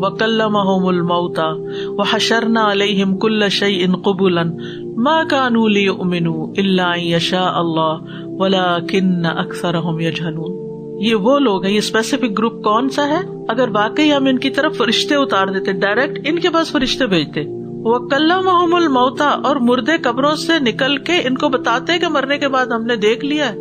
وَكَلَّمَهُمُ الْمَوْتَى وَحَشَرْنَا عَلَيْهِمْ كُلَّ شَيْءٍ قُبُلًا مَا كَانُوا لِيُؤْمِنُوا إِلَّا أَن يَشَاءَ اللَّهُ وَلَكِنَّ أَكْثَرَهُم يَجْهَلُونَ. یہ وہ لوگ ہیں, یہ اسپیسیفک گروپ کون سا ہے؟ اگر واقعی ہم ان کی طرف فرشتے اتار دیتے, ڈائریکٹ ان کے پاس فرشتے بھیجتے, وَكَلَّمَهُمُ الْمَوْتَى, اور مردے قبروں سے نکل کے ان کو بتاتے کہ مرنے کے بعد ہم نے دیکھ لیا ہے,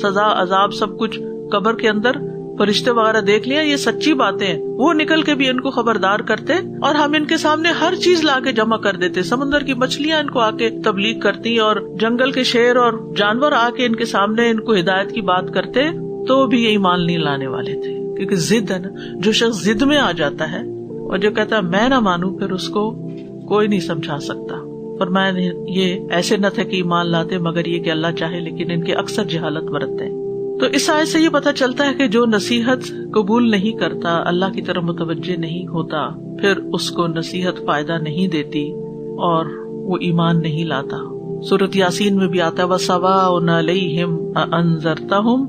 سزا عذاب سب کچھ قبر کے اندر فرشتے وغیرہ دیکھ لیا, یہ سچی باتیں ہیں. وہ نکل کے بھی ان کو خبردار کرتے, اور ہم ان کے سامنے ہر چیز لا کے جمع کر دیتے. سمندر کی مچھلیاں ان کو آ کے تبلیغ کرتی, اور جنگل کے شیر اور جانور آ کے ان کے سامنے ان کو ہدایت کی بات کرتے, تو بھی یہ ایمان نہیں لانے والے تھے. کیونکہ ضد ہے نا, جو شخص ضد میں آ جاتا ہے اور جو کہتا ہے میں نہ مانوں, پھر اس کو کوئی نہیں سمجھا سکتا. اور میں یہ ایسے نہ تھے کہ ایمان لاتے, مگر یہ کہ اللہ چاہے, لیکن ان کے اکثر جہالت برتتے ہیں. تو اس آیت سے یہ پتہ چلتا ہے کہ جو نصیحت قبول نہیں کرتا, اللہ کی طرف متوجہ نہیں ہوتا, پھر اس کو نصیحت فائدہ نہیں دیتی اور وہ ایمان نہیں لاتا. سورۃ یاسین میں بھی آتا ہے وَسَوَاءٌ عَلَيْهِمْ أَأَنذَرْتَهُمْ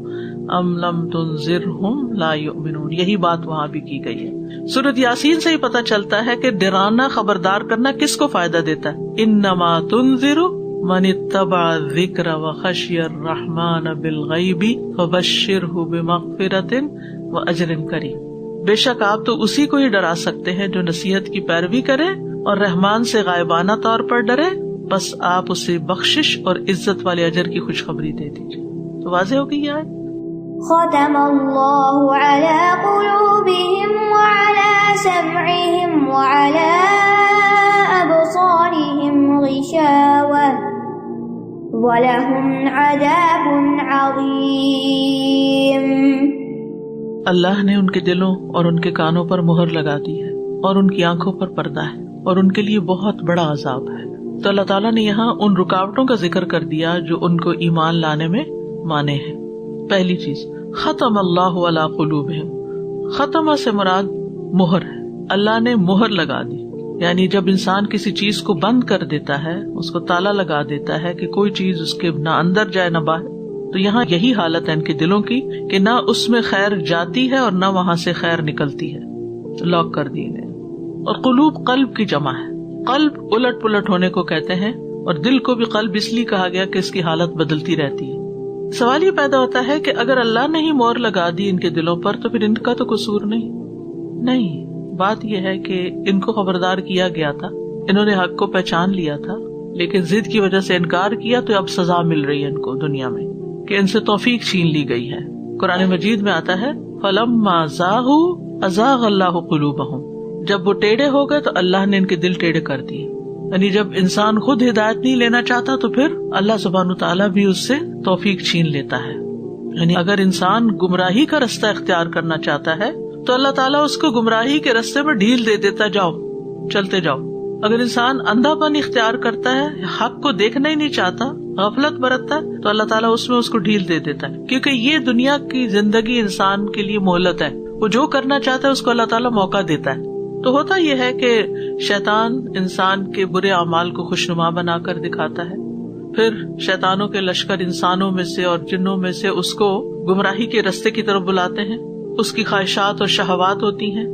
أَمْ لَمْ تُنذِرْهُمْ لَا يُؤْمِنُونَ. یہی بات وہاں بھی کی گئی ہے. سورۃ یاسین سے ہی پتہ چلتا ہے کہ ڈرانا, خبردار کرنا کس کو فائدہ دیتا ہے. انما تنذر من اتبع الذکر وخشی الرحمن بالغیب فبشرہ بمغفرۃ واجر کریم. بے شک آپ تو اسی کو ہی ڈرا سکتے ہیں جو نصیحت کی پیروی کرے اور رحمان سے غائبانہ طور پر ڈرے, بس آپ اسے بخشش اور عزت والے اجر کی خوشخبری دے دیجیے. تو واضح ہو گئی یہ آیت. ختم اللہ علی قلوبہم وعلی سمعہم وعلی ابصارہم غشاوہ وَلَهُمْ عَذَابٌ عَظِيمٌ. اللہ نے ان کے دلوں اور ان کے کانوں پر مہر لگا دی ہے, اور ان کی آنکھوں پر پردہ ہے, اور ان کے لیے بہت بڑا عذاب ہے. تو اللہ تعالیٰ نے یہاں ان رکاوٹوں کا ذکر کر دیا جو ان کو ایمان لانے میں مانے ہیں. پہلی چیز, ختم اللہ علی قلوبہم. ختمہ سے مراد مہر ہے, اللہ نے مہر لگا دی. یعنی جب انسان کسی چیز کو بند کر دیتا ہے, اس کو تالا لگا دیتا ہے کہ کوئی چیز اس کے نہ اندر جائے نہ باہر, تو یہاں یہی حالت ہے ان کے دلوں کی کہ نہ اس میں خیر جاتی ہے اور نہ وہاں سے خیر نکلتی ہے، لاک کر دی گئی۔ اور قلوب قلب کی جمع ہے، قلب الٹ پلٹ ہونے کو کہتے ہیں، اور دل کو بھی قلب اس لیے کہا گیا کہ اس کی حالت بدلتی رہتی ہے۔ سوال یہ پیدا ہوتا ہے کہ اگر اللہ نے ہی مہر لگا دی ان کے دلوں پر تو پھر ان کا تو قصور نہیں۔ بات یہ ہے کہ ان کو خبردار کیا گیا تھا، انہوں نے حق کو پہچان لیا تھا، لیکن ضد کی وجہ سے انکار کیا، تو اب سزا مل رہی ہے ان کو دنیا میں کہ ان سے توفیق چھین لی گئی ہے۔ قرآن مجید میں آتا ہے فَلَمَّا زَاغُوا أَزَاغَ اللَّهُ قُلُوبَهُمْ، جب وہ ٹیڑھے ہو گئے تو اللہ نے ان کے دل ٹیڑھے کر دیے۔ یعنی جب انسان خود ہدایت نہیں لینا چاہتا تو پھر اللہ سبحانہ تعالیٰ بھی اس سے توفیق چھین لیتا ہے۔ یعنی اگر انسان گمراہی کا رستہ اختیار کرنا چاہتا ہے تو اللہ تعالیٰ اس کو گمراہی کے رستے میں ڈھیل دے دیتا، جاؤ چلتے جاؤ۔ اگر انسان اندھا پن اختیار کرتا ہے، حق کو دیکھنا ہی نہیں چاہتا، غفلت برتتا ہے، تو اللہ تعالیٰ اس میں اس کو ڈھیل دے دیتا ہے، کیونکہ یہ دنیا کی زندگی انسان کے لیے مہلت ہے، وہ جو کرنا چاہتا ہے اس کو اللہ تعالیٰ موقع دیتا ہے۔ تو ہوتا یہ ہے کہ شیطان انسان کے برے اعمال کو خوشنما بنا کر دکھاتا ہے، پھر شیطانوں کے لشکر انسانوں میں سے اور جنوں میں سے اس کو گمراہی کے رستے کی طرف بلاتے ہیں، اس کی خواہشات اور شہوات ہوتی ہیں۔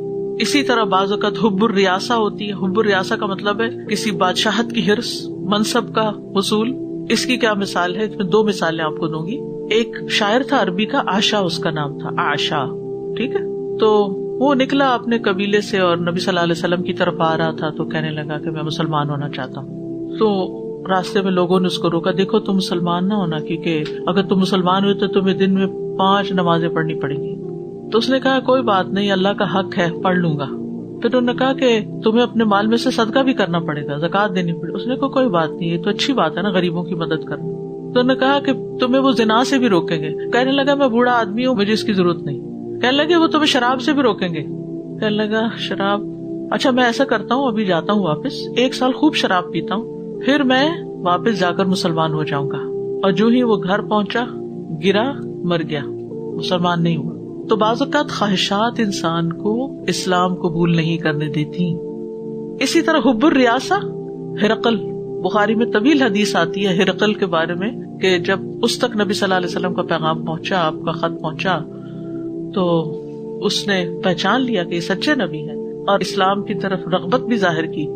اسی طرح بعض اوقات حب الریاسہ ہوتی ہے۔ حب الریاسہ کا مطلب ہے کسی بادشاہت کی حرص، منصب کا حصول۔ اس کی کیا مثال ہے؟ اس میں دو مثالیں آپ کو دوں گی۔ ایک شاعر تھا عربی کا، آشا اس کا نام تھا، آشا، ٹھیک ہے؟ تو وہ نکلا اپنے قبیلے سے اور نبی صلی اللہ علیہ وسلم کی طرف آ رہا تھا، تو کہنے لگا کہ میں مسلمان ہونا چاہتا ہوں۔ تو راستے میں لوگوں نے اس کو روکا، دیکھو تم مسلمان نہ ہونا، کیونکہ اگر تم مسلمان ہوئے تو تمہیں دن میں 5 نمازیں پڑھنی پڑیں گی۔ تو اس نے کہا کوئی بات نہیں، اللہ کا حق ہے، پڑھ لوں گا۔ پھر انہوں نے کہا کہ تمہیں اپنے مال میں سے صدقہ بھی کرنا پڑے گا، زکات دینی پڑے گی۔ اس نے کہا کوئی بات نہیں، یہ تو اچھی بات ہے نا، غریبوں کی مدد کرنا۔ تو انہوں نے کہا کہ تمہیں وہ زنا سے بھی روکیں گے۔ کہنے لگا میں بوڑھا آدمی ہوں، مجھے اس کی ضرورت نہیں۔ کہنے لگے وہ تمہیں شراب سے بھی روکیں گے۔ کہنے لگا شراب، اچھا میں ایسا کرتا ہوں، ابھی جاتا ہوں واپس، 1 سال خوب شراب پیتا ہوں، پھر میں واپس جا کر مسلمان ہو جاؤں گا۔ اور جو ہی وہ گھر پہنچا، گرا، مر گیا، مسلمان نہیں ہوا۔ تو بعض اوقات خواہشات انسان کو اسلام قبول نہیں کرنے دیتی۔ اسی طرح حب الریاسہ، ہرقل، بخاری میں طویل حدیث آتی ہے ہرقل کے بارے میں کہ جب اس تک نبی صلی اللہ علیہ وسلم کا پیغام پہنچا، آپ کا خط پہنچا، تو اس نے پہچان لیا کہ یہ سچے نبی ہیں اور اسلام کی طرف رغبت بھی ظاہر کی۔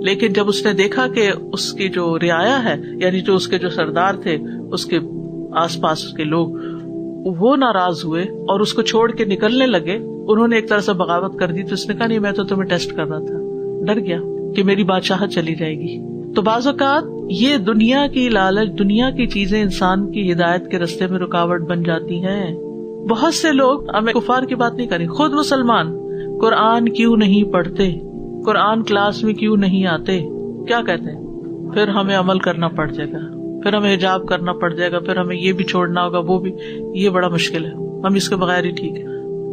لیکن جب اس نے دیکھا کہ اس کی جو رعایا ہے، یعنی جو اس کے جو سردار تھے، اس کے آس پاس کے لوگ، وہ ناراض ہوئے اور اس کو چھوڑ کے نکلنے لگے، انہوں نے ایک طرح سے بغاوت کر دی، تو اس نے کہا نہیں، میں تو تمہیں ٹیسٹ کر رہا تھا، ڈر گیا کہ میری بادشاہت چلی جائے گی۔ تو بعض اوقات یہ دنیا کی لالچ، دنیا کی چیزیں انسان کی ہدایت کے راستے میں رکاوٹ بن جاتی ہیں۔ بہت سے لوگ، ہمیں کفار کی بات نہیں کریں، خود مسلمان قرآن کیوں نہیں پڑھتے، قرآن کلاس میں کیوں نہیں آتے، کیا کہتے ہیں؟ پھر ہمیں عمل کرنا پڑ جائے گا، پھر ہمیں حجاب کرنا پڑ جائے گا، پھر ہمیں یہ بھی چھوڑنا ہوگا، وہ بھی، یہ بڑا مشکل ہے، ہم اس کے بغیر ہی ٹھیک ہے۔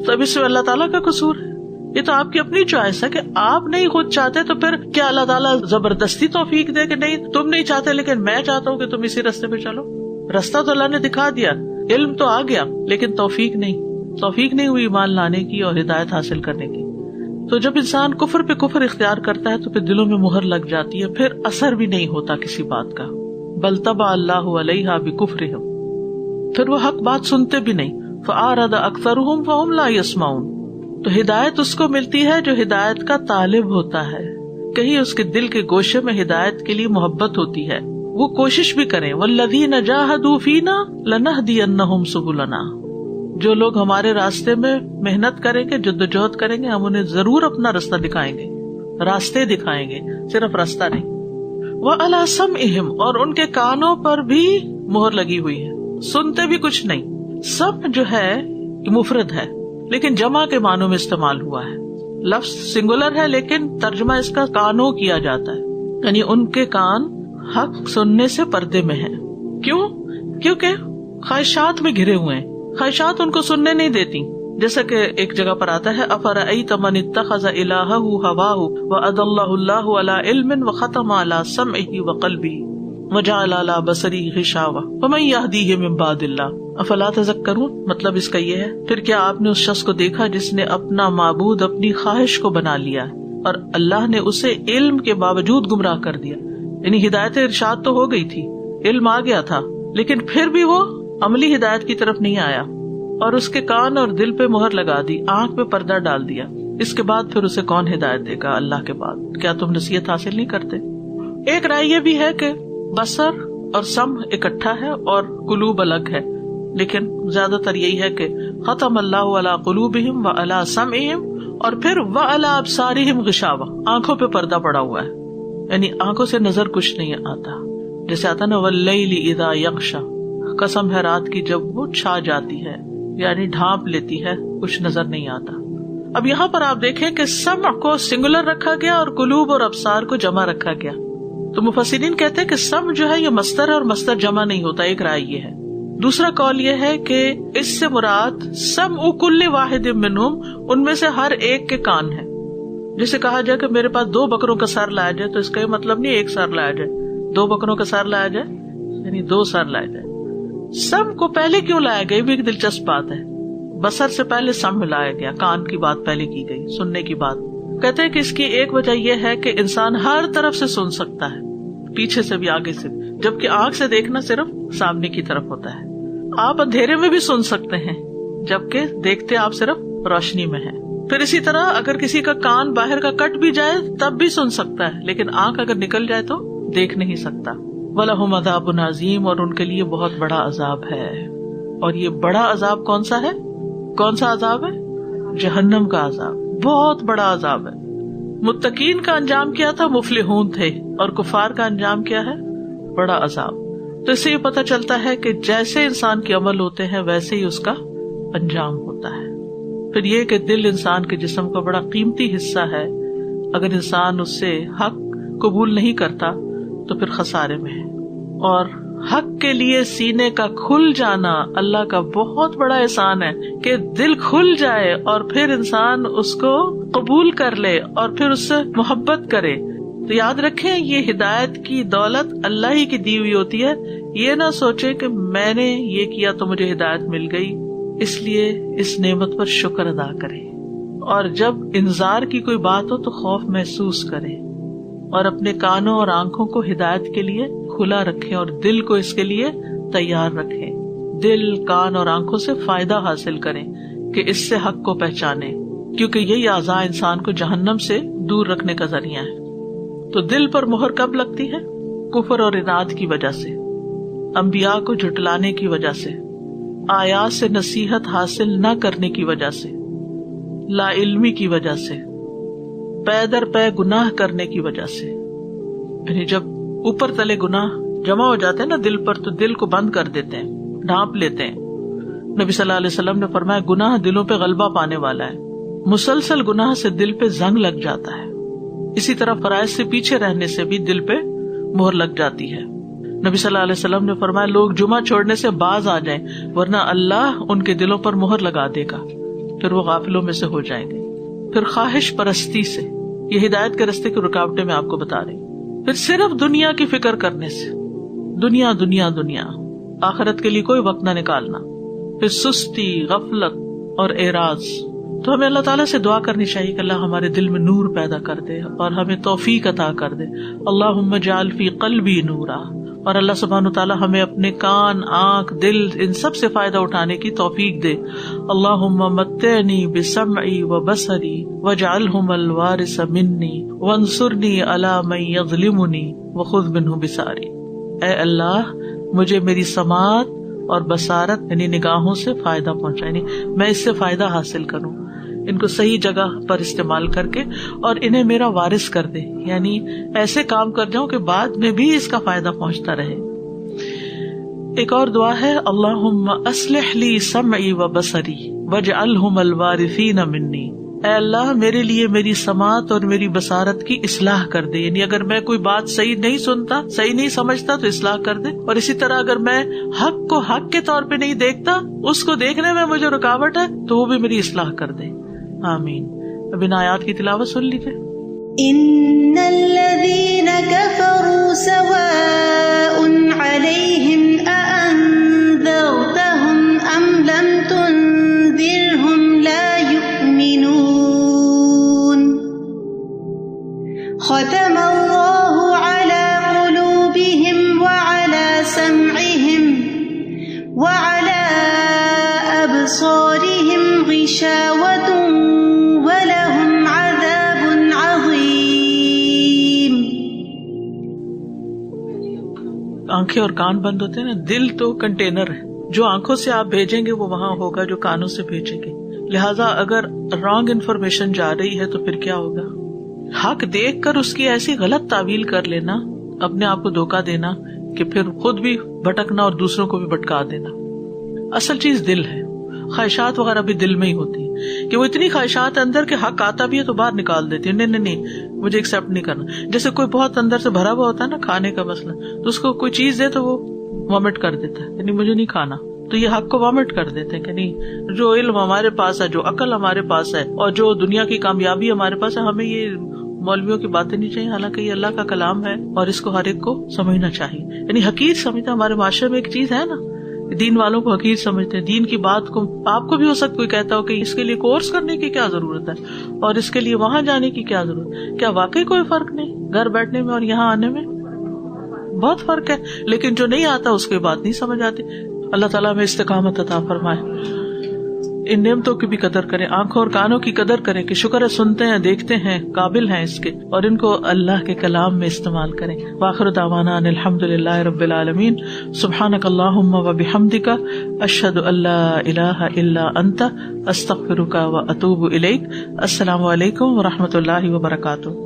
تو اب اس میں اللہ تعالیٰ کا قصور ہے، یہ تو آپ کی اپنی چوائس ہے کہ آپ نہیں خود چاہتے، تو پھر کیا اللہ تعالیٰ زبردستی توفیق دے کہ نہیں تم نہیں چاہتے لیکن میں چاہتا ہوں کہ تم اسی راستے پہ چلو؟ راستہ تو اللہ نے دکھا دیا، علم تو آ گیا، لیکن توفیق نہیں ہوئی ایمان لانے کی اور ہدایت حاصل کرنے کی۔ تو جب انسان کفر پہ کفر اختیار کرتا ہے تو پھر دلوں میں مہر لگ جاتی ہے، پھر اثر بھی نہیں ہوتا کسی بات کا۔ بل طبع اللہ علیہا بکفرہم، پھر وہ حق بات سنتے بھی نہیں۔ فأعرض اکثرہم فہم لا یسمعون، تو ہدایت اس کو ملتی ہے جو ہدایت کا طالب ہوتا ہے، کہیں اس کے دل کے گوشے میں ہدایت کے لیے محبت ہوتی ہے، وہ کوشش بھی کریں۔ والذین جاہدوا فینا لنہدینہم سبلنا، جو لوگ ہمارے راستے میں محنت کریں گے، جدوجہد کریں گے، ہم انہیں ضرور اپنا راستہ دکھائیں گے، راستے دکھائیں گے، صرف راستہ نہیں۔ وعلی سمعہم، اور ان کے کانوں پر بھی مہر لگی ہوئی ہے، سنتے بھی کچھ نہیں۔ سمع جو ہے مفرد ہے لیکن جمع کے معنوں میں استعمال ہوا ہے، لفظ سنگولر ہے لیکن ترجمہ اس کا کانوں کیا جاتا ہے، یعنی ان کے کان حق سننے سے پردے میں ہیں۔ کیوں؟ کیونکہ خواہشات میں گھرے ہوئے ہیں، خواہشات ان کو سننے نہیں دیتی۔ جیسا کہ ایک جگہ پر آتا ہے افرأیت من اتخذ الہہ ہواہ واضلہ اللہ علی علم وختم علی سمعہ وقلبہ وجعل علی بصرہ غشاوہ فمن یہدیہ من بعد اللہ افلا تذکرون۔ مطلب اس کا یہ ہے، پھر کیا آپ نے اس شخص کو دیکھا جس نے اپنا معبود اپنی خواہش کو بنا لیا اور اللہ نے اسے علم کے باوجود گمراہ کر دیا، یعنی ہدایت ارشاد تو ہو گئی تھی، علم آ گیا تھا، لیکن پھر بھی وہ عملی ہدایت کی طرف نہیں آیا اور اس کے کان اور دل پہ مہر لگا دی، آنکھ پہ پردہ ڈال دیا، اس کے بعد پھر اسے کون ہدایت دے گا اللہ کے بعد؟ کیا تم نصیحت حاصل نہیں کرتے؟ ایک رائے یہ بھی ہے کہ بصر اور سمع اکٹھا ہے اور قلوب الگ ہے، لیکن زیادہ تر یہی ہے کہ ختم اللہ علی قلوبہم وعلی سمعہم اور پھر وعلی ابصارہم غشاوہ، آنکھوں پہ پردہ پڑا ہوا ہے، یعنی آنکھوں سے نظر کچھ نہیں آتا، جیسے آتا نا واللیل اذا یغشا، قسم ہے رات کی جب وہ چھا جاتی ہے، یعنی ڈھانپ لیتی ہے، کچھ نظر نہیں آتا۔ اب یہاں پر آپ دیکھیں کہ سمع کو سنگولر رکھا گیا اور قلوب اور ابصار کو جمع رکھا گیا، تو مفسرین کہتے ہیں کہ سمع جو ہے یہ مصدر ہے اور مصدر جمع نہیں ہوتا، ایک رائے یہ ہے۔ دوسرا قول یہ ہے کہ اس سے مراد سمع کل واحد منہم، ان میں سے ہر ایک کے کان ہیں۔ جسے کہا جائے کہ میرے پاس 2 بکروں کا سر لایا جائے، تو اس کا یہ مطلب نہیں ایک سر لایا جائے، 2 بکروں کا سر لایا جائے یعنی 2 سر لائے جائے۔ سمع کو پہلے کیوں لایا گیا، یہ بھی ایک دلچسپ بات ہے۔ بصر سے پہلے سمع لایا گیا، کان کی بات پہلے کی گئی، سننے کی بات۔ کہتے ہیں کہ اس کی ایک وجہ یہ ہے کہ انسان ہر طرف سے سن سکتا ہے، پیچھے سے بھی آگے سے بھی، جبکہ آنکھ سے دیکھنا صرف سامنے کی طرف ہوتا ہے۔ آپ اندھیرے میں بھی سن سکتے ہیں، جبکہ دیکھتے آپ صرف روشنی میں ہیں۔ پھر اسی طرح اگر کسی کا کان باہر کا کٹ بھی جائے تب بھی سن سکتا ہے، لیکن آنکھ اگر نکل جائے تو دیکھ نہیں سکتا۔ وَلَهُمْ عَذَابٌ عَظِيمٌ، اور ان کے لیے بہت بڑا عذاب ہے۔ اور یہ بڑا عذاب کون سا ہے؟ کون سا عذاب ہے؟ جہنم کا عذاب، بہت بڑا عذاب ہے۔ متقین کا انجام کیا تھا؟ مفلحون تھے، اور کفار کا انجام کیا ہے؟ بڑا عذاب۔ تو اس سے یہ پتہ چلتا ہے کہ جیسے انسان کے عمل ہوتے ہیں ویسے ہی اس کا انجام ہوتا ہے۔ پھر یہ کہ دل انسان کے جسم کا بڑا قیمتی حصہ ہے، اگر انسان اس سے حق قبول نہیں کرتا تو پھر خسارے میں ہے۔ اور حق کے لیے سینے کا کھل جانا اللہ کا بہت بڑا احسان ہے کہ دل کھل جائے اور پھر انسان اس کو قبول کر لے اور پھر اس سے محبت کرے۔ تو یاد رکھیں یہ ہدایت کی دولت اللہ ہی کی دی ہوئی ہوتی ہے، یہ نہ سوچے کہ میں نے یہ کیا تو مجھے ہدایت مل گئی، اس لیے اس نعمت پر شکر ادا کرے، اور جب انذار کی کوئی بات ہو تو خوف محسوس کرے، اور اپنے کانوں اور آنکھوں کو ہدایت کے لیے کھلا رکھیں اور دل کو اس کے لیے تیار رکھیں۔ دل، کان اور آنکھوں سے فائدہ حاصل کریں کہ اس سے حق کو پہچانیں، کیونکہ یہی اعضاء انسان کو جہنم سے دور رکھنے کا ذریعہ ہے۔ تو دل پر مہر کب لگتی ہے؟ کفر اور اناد کی وجہ سے، انبیاء کو جھٹلانے کی وجہ سے، آیات سے نصیحت حاصل نہ کرنے کی وجہ سے، لا علمی کی وجہ سے، پے در پے گناہ کرنے کی وجہ سے۔ یعنی جب اوپر تلے گناہ جمع ہو جاتے ہیں نا دل پر، تو دل کو بند کر دیتے ہیں، ڈھانپ لیتے ہیں۔ نبی صلی اللہ علیہ وسلم نے فرمایا گناہ دلوں پہ غلبہ پانے والا ہے، مسلسل گناہ سے دل پہ زنگ لگ جاتا ہے۔ اسی طرح فرائض سے پیچھے رہنے سے بھی دل پہ مہر لگ جاتی ہے۔ نبی صلی اللہ علیہ وسلم نے فرمایا لوگ جمعہ چھوڑنے سے باز آ جائیں ورنہ اللہ ان کے دلوں پر مہر لگا دے گا، پھر وہ غافلوں میں سے ہو جائیں گے۔ پھر خواہش پرستی سے، یہ ہدایت کے راستے کی رکاوٹیں میں آپ کو بتا رہی ہوں۔ پھر صرف دنیا کی فکر کرنے سے، دنیا دنیا دنیا، آخرت کے لیے کوئی وقت نہ نکالنا۔ پھر سستی، غفلت اور اعراض۔ تو ہمیں اللہ تعالیٰ سے دعا کرنی چاہیے کہ اللہ ہمارے دل میں نور پیدا کر دے اور ہمیں توفیق عطا کر دے۔ اللہم اجعل فی قلبی نورا، اور اللہ سبحانہ وتعالیٰ ہمیں اپنے کان، آنکھ، دل ان سب سے فائدہ اٹھانے کی توفیق دے۔ اللہم متعنی بسمعی وبصری واجعلہم الوارث منی وانصرنی علی من یظلمنی وخذ منہ بصاری۔ اے اللہ مجھے میری سماعت اور بصارت یعنی نگاہوں سے فائدہ پہنچا، یعنی میں اس سے فائدہ حاصل کروں، ان کو صحیح جگہ پر استعمال کر کے، اور انہیں میرا وارث کر دے، یعنی ایسے کام کر جاؤں کہ بعد میں بھی اس کا فائدہ پہنچتا رہے۔ ایک اور دعا ہے اللہم اصلح لی سمعی و بصری واجعلہم الوارثین منی۔ اے اللہ میرے لیے میری سماعت اور میری بصارت کی اصلاح کر دے، یعنی اگر میں کوئی بات صحیح نہیں سنتا، صحیح نہیں سمجھتا تو اصلاح کر دے، اور اسی طرح اگر میں حق کو حق کے طور پہ نہیں دیکھتا، اس کو دیکھنے میں مجھے رکاوٹ ہے تو وہ بھی میری اصلاح کر دے۔ آمین۔ اب ان آیات کی تلاوت سن لیجیے۔ ان الذین کفروا سواء علیہم اانذرتہم ام لم تنذرہم لا یؤمنون ختم اللہ علی قلوبہم وعلی سمعہم وعلى أبصارهم غشاوة ولهم عذاب عظيم. آنکھیں اور کان بند ہوتے ہیں نا، دل تو کنٹینر ہے، جو آنکھوں سے آپ بھیجیں گے وہ وہاں ہوگا جو کانوں سے بھیجیں گے. لہٰذا اگر رانگ انفارمیشن جا رہی ہے تو پھر کیا ہوگا؟ حق دیکھ کر اس کی ایسی غلط تعویل کر لینا، اپنے آپ کو دھوکہ دینا کہ پھر خود بھی بھٹکنا اور دوسروں کو بھی بھٹکا دینا. اصل چیز دل ہے، خواہشات وغیرہ بھی دل میں ہی ہوتی ہیں کہ وہ اتنی خواہشات اندر کہ حق آتا بھی ہے تو باہر نکال دیتی ہے، نہیں مجھے ایکسپٹ نہیں کرنا. جیسے کوئی بہت اندر سے بھرا ہوا ہوتا ہے نا کھانے کا مسئلہ، تو اس کو کوئی چیز دے تو وہ وامٹ کر دیتا ہے، یعنی مجھے نہیں کھانا. تو یہ حق کو وامٹ کر دیتے ہیں کہ نہیں، جو علم ہمارے پاس ہے، جو عقل ہمارے پاس ہے، اور جو دنیا کی کامیابی ہمارے پاس ہے، ہمیں یہ مولویوں کی باتیں نہیں چاہیے، حالانکہ یہ اللہ کا کلام ہے اور اس کو ہر ایک کو سمجھنا چاہیے. یعنی حقیر سمجھنا ہمارے معاشرے میں ایک چیز ہے نا، دین والوں کو حقیر سمجھتے ہیں. دین کی بات کو آپ کو بھی ہو سکتا کوئی کہتا ہو کہ اس کے لیے کورس کرنے کی کیا ضرورت ہے اور اس کے لیے وہاں جانے کی کیا ضرورت ہے. کیا واقعی کوئی فرق نہیں؟ گھر بیٹھنے میں اور یہاں آنے میں بہت فرق ہے، لیکن جو نہیں آتا اس کی بات نہیں سمجھ آتی. اللہ تعالیٰ ہمیں استقامت عطا فرمائے. ان نعمتوں کی بھی قدر کریں، آنکھوں اور کانوں کی قدر کریں کہ شکر ہے سنتے ہیں، دیکھتے ہیں، قابل ہیں اس کے، اور ان کو اللہ کے کلام میں استعمال کریں. وآخر دعوانا ان الحمد للہ رب العالمین. سبحانک اللہم وبحمدک، اشہد ان لا الہ الا انت، استغفرک واتوب الیک. السلام علیکم ورحمۃ اللہ وبرکاتہ.